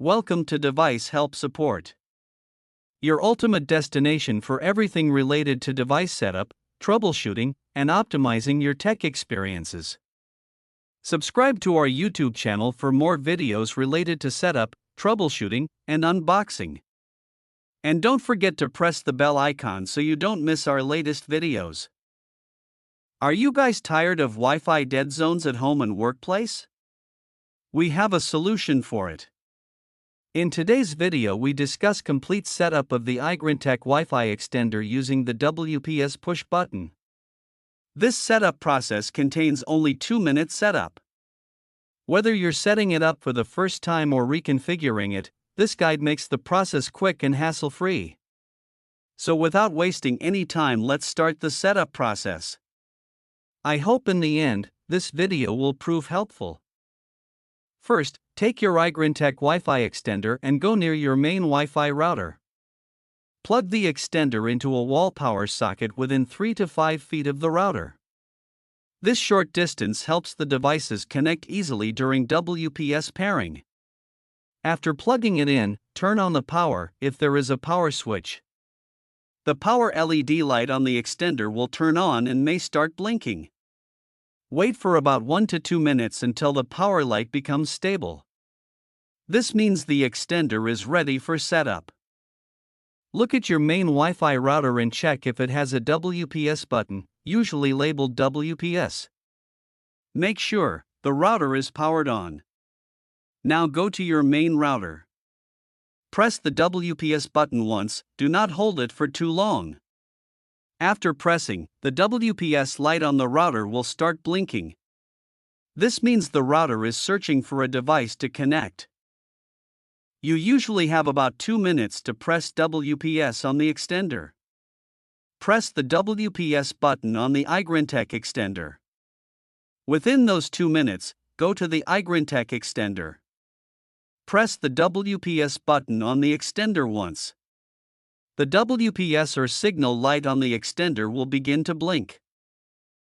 Welcome to Device Help Support, your ultimate destination for everything related to device setup, troubleshooting, and optimizing your tech experiences. Subscribe to our YouTube channel for more videos related to setup, troubleshooting, and unboxing. And don't forget to press the bell icon so you don't miss our latest videos. Are you guys tired of Wi-Fi dead zones at home and workplace? We have a solution for it. In today's video we discuss complete setup of the Igrentech Wi-Fi Extender using the WPS push button. This setup process contains only 2-minute setup. Whether you're setting it up for the first time or reconfiguring it, this guide makes the process quick and hassle-free. So without wasting any time, let's start the setup process. I hope in the end, this video will prove helpful. First, take your Igrentech Wi-Fi Extender and go near your main Wi-Fi router. Plug the extender into a wall power socket within 3 to 5 feet of the router. This short distance helps the devices connect easily during WPS pairing. After plugging it in, turn on the power if there is a power switch. The power LED light on the extender will turn on and may start blinking. Wait for about 1 to 2 minutes until the power light becomes stable. This means the extender is ready for setup. Look at your main Wi-Fi router and check if it has a WPS button, usually labeled WPS. Make sure the router is powered on. Now go to your main router. Press the WPS button once, do not hold it for too long. After pressing, the WPS light on the router will start blinking. This means the router is searching for a device to connect. You usually have about 2 minutes to press WPS on the extender. Press the WPS button on the Igrentech Extender. Within those 2 minutes, go to the Igrentech Extender. Press the WPS button on the extender once. The WPS or signal light on the extender will begin to blink.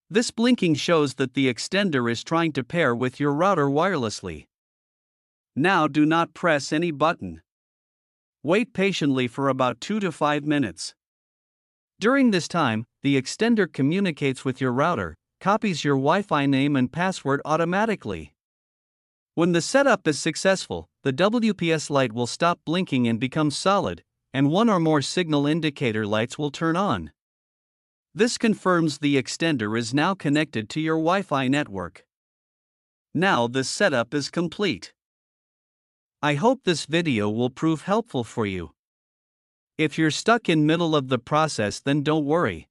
This blinking shows that the extender is trying to pair with your router wirelessly. Now do not press any button. Wait patiently for about 2 to 5 minutes. During this time, the extender communicates with your router, copies your Wi-Fi name and password automatically. When the setup is successful, the WPS light will stop blinking and become solid, and one or more signal indicator lights will turn on. This confirms the extender is now connected to your Wi-Fi network. Now the setup is complete. I hope this video will prove helpful for you. If you're stuck in middle of the process, then don't worry.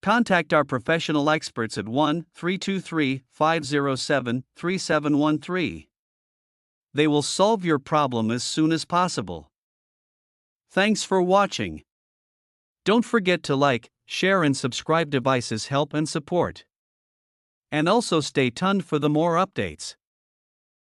Contact our professional experts at 1-323-507-3713. They will solve your problem as soon as possible. Thanks for watching. Don't forget to like, share and subscribe. Devices Help and Support. And also stay tuned for the more updates.